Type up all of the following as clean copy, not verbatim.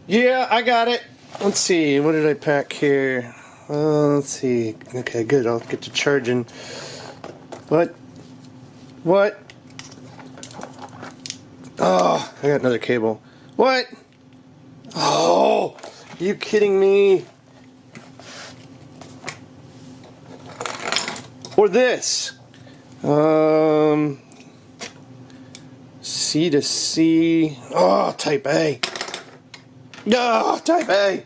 Yeah, I got it. Let's see, what did I pack here? Let's see. Okay, good. I'll get to charging. What? What? Oh, I got another cable. What? Oh, are you kidding me? Or this. C to C. Oh, type A. Oh, type A.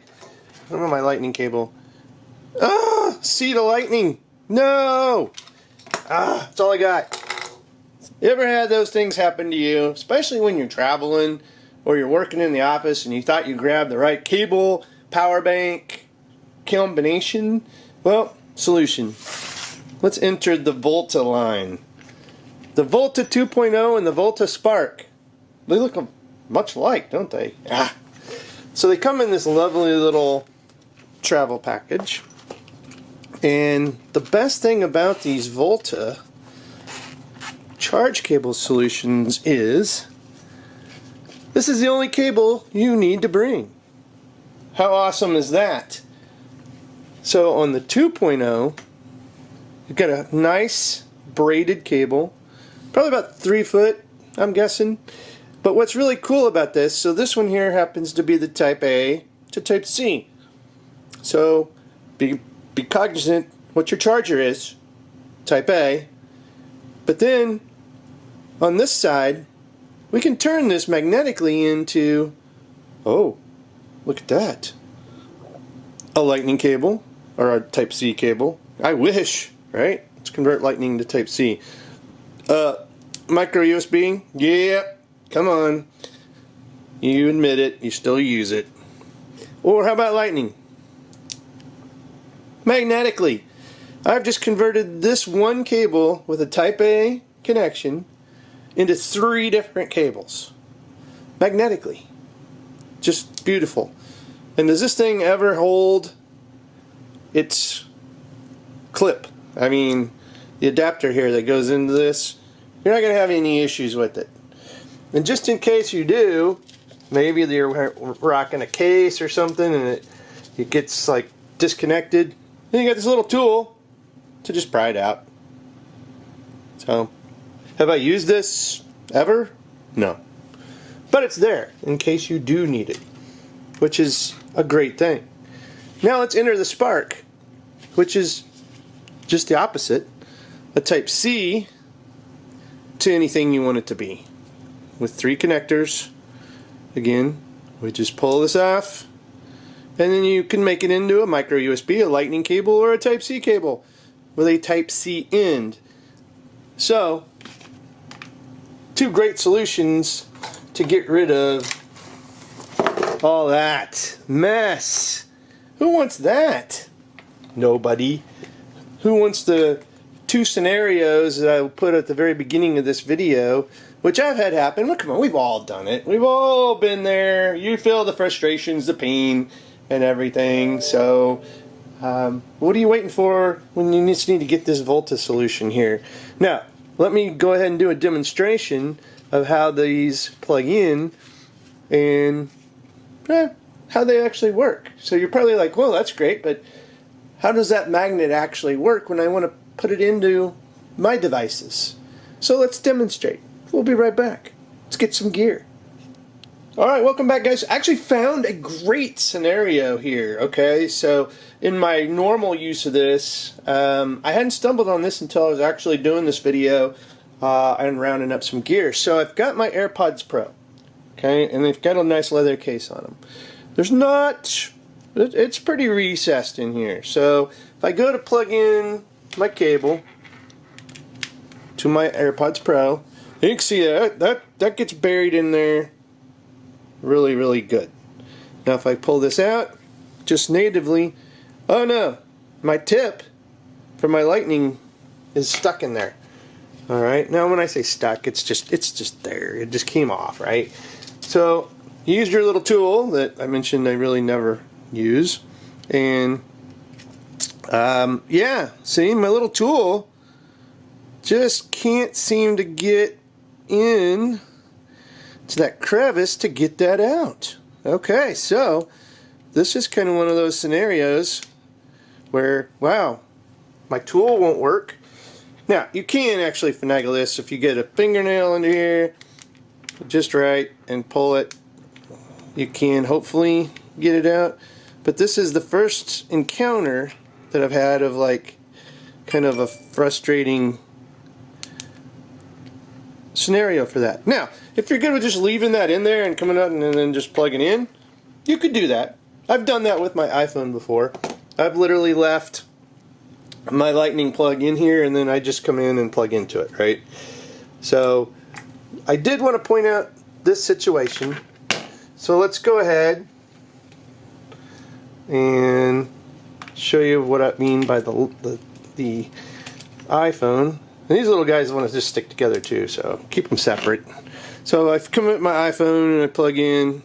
What about my lightning cable? Ah, C to lightning. No. Ah, that's all I got. You ever had those things happen to you, especially when you're traveling or you're working in the office and you thought you grabbed the right cable, power bank combination? Well, solution. Let's enter the Volta line. The Volta 2.0 and the Volta Spark. They look much alike, don't they? Ah. So they come in this lovely little travel package. And the best thing about these Volta charge cable solutions is this is the only cable you need to bring. How awesome is that? So on the 2.0, you've got a nice braided cable, probably about 3 foot, I'm guessing. But what's really cool about this, so this one here happens to be the type A to type C. So be cognizant what your charger is, type A. But then on this side, we can turn this magnetically into, oh, look at that, a lightning cable or a type C cable. I wish, right? Let's convert lightning to type C. Micro USB, yeah, come on. You admit it, you still use it. Or how about lightning? Magnetically. I've just converted this one cable with a type A connection into 3 different cables. Magnetically. Just beautiful. And does this thing ever hold its clip? I mean, the adapter here that goes into this, you're not going to have any issues with it. And just in case you do, maybe you're rocking a case or something and it gets like disconnected, then you got this little tool to just pry it out. So, have I used this ever? No. But it's there in case you do need it, which is a great thing. Now let's enter the Spark, which is just the opposite, a type C to anything you want it to be. With 3 connectors. Again, we just pull this off, and then you can make it into a micro USB, a lightning cable, or a type C cable with a type C end. So, 2 great solutions to get rid of all that mess. Who wants that? Nobody. Who wants the 2 scenarios that I put at the very beginning of this video, which I've had happen? Well, come on, we've all done it. We've all been there. You feel the frustrations, the pain, and everything. So, what are you waiting for when you just need to get this Volta solution here? Now, let me go ahead and do a demonstration of how these plug in and how they actually work. So you're probably like, well, that's great, but how does that magnet actually work when I want to put it into my devices? So let's demonstrate. We'll be right back. Let's get some gear. Alright, welcome back, guys. I actually found a great scenario here, okay? So, in my normal use of this, I hadn't stumbled on this until I was actually doing this video and rounding up some gear. So, I've got my AirPods Pro, okay? And they've got a nice leather case on them. There's not... It's pretty recessed in here. So, if I go to plug in my cable to my AirPods Pro, you can see that gets buried in there really, really good. Now if I pull this out, just natively, oh no, my tip for my lightning is stuck in there. Alright, now when I say stuck, it's just there. It just came off, right? So, you use your little tool that I mentioned I really never use, And yeah, see, my little tool just can't seem to get in to that crevice to get that out. Okay, so this is kind of one of those scenarios where, wow, my tool won't work. Now, you can actually finagle this if you get a fingernail into here just right and pull it. You can hopefully get it out. But this is the first encounter that I've had of like kind of a frustrating scenario for that. Now, if you're good with just leaving that in there and coming out and then just plugging in, you could do that. I've done that with my iPhone before. I've literally left my lightning plug in here and then I just come in and plug into it, right? So I did want to point out this situation. So let's go ahead and show you what I mean by the iPhone. And these little guys want to just stick together too, so keep them separate. So I've come with my iPhone and I plug in.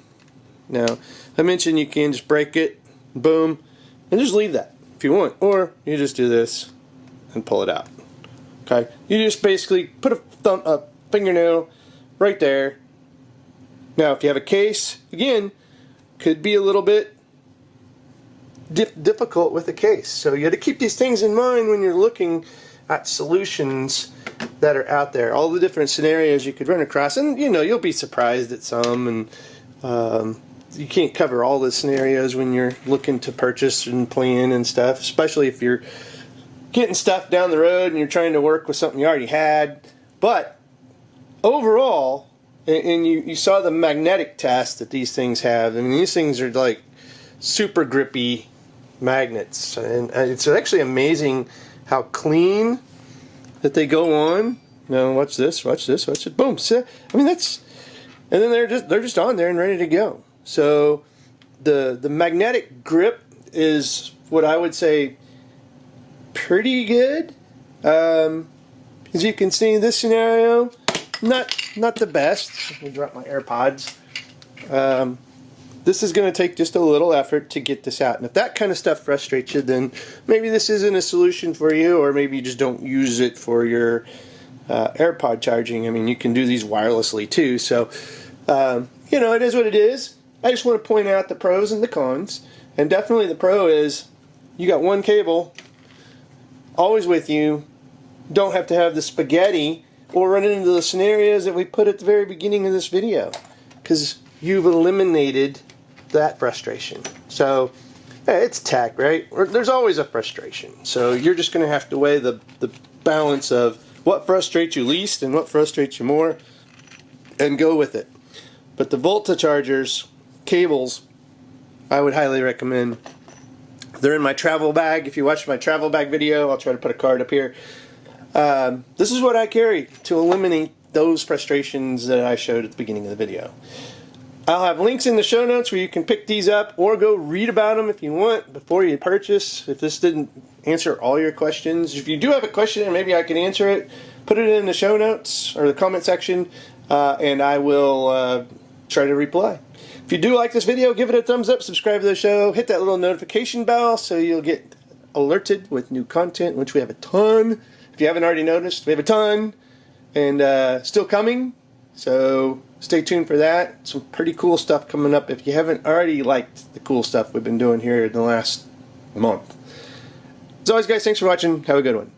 Now, I mentioned you can just break it, boom, and just leave that if you want. Or you just do this and pull it out. Okay? You just basically put a fingernail right there. Now, if you have a case, again, could be a little bit difficult with a case. So you got to keep these things in mind when you're looking at solutions that are out there. All the different scenarios you could run across, and you know, you'll be surprised at some, and you can't cover all the scenarios when you're looking to purchase and plan and stuff, especially if you're getting stuff down the road and you're trying to work with something you already had. But overall, and you saw the magnetic test that these things have. I mean, these things are like super grippy magnets, and it's actually amazing how clean that they go on. Now watch this, watch this, watch it. Boom. So, I mean, that's, and then they're just on there and ready to go. So the magnetic grip is what I would say pretty good. As you can see in this scenario, not the best. Let me drop my AirPods. This is going to take just a little effort to get this out. And if that kind of stuff frustrates you, then maybe this isn't a solution for you, or maybe you just don't use it for your AirPod charging. I mean, you can do these wirelessly too. So, you know, it is what it is. I just want to point out the pros and the cons. And definitely the pro is you got one cable always with you. Don't have to have the spaghetti or run into the scenarios that we put at the very beginning of this video, because you've eliminated that frustration. So it's tech, right? There's always a frustration. So you're just going to have to weigh the balance of what frustrates you least and what frustrates you more and go with it. But the Volta chargers, cables, I would highly recommend. They're in my travel bag. If you watch my travel bag video, I'll try to put a card up here. This is what I carry to eliminate those frustrations that I showed at the beginning of the video. I'll have links in the show notes where you can pick these up or go read about them if you want before you purchase. If this didn't answer all your questions, if you do have a question and maybe I can answer it, put it in the show notes or the comment section, and I will try to reply. If you do like this video, give it a thumbs up, subscribe to the show, hit that little notification bell so you'll get alerted with new content, which we have a ton. If you haven't already noticed, we have a ton, and still coming. So stay tuned for that. Some pretty cool stuff coming up if you haven't already liked the cool stuff we've been doing here in the last month. As always, guys, thanks for watching. Have a good one.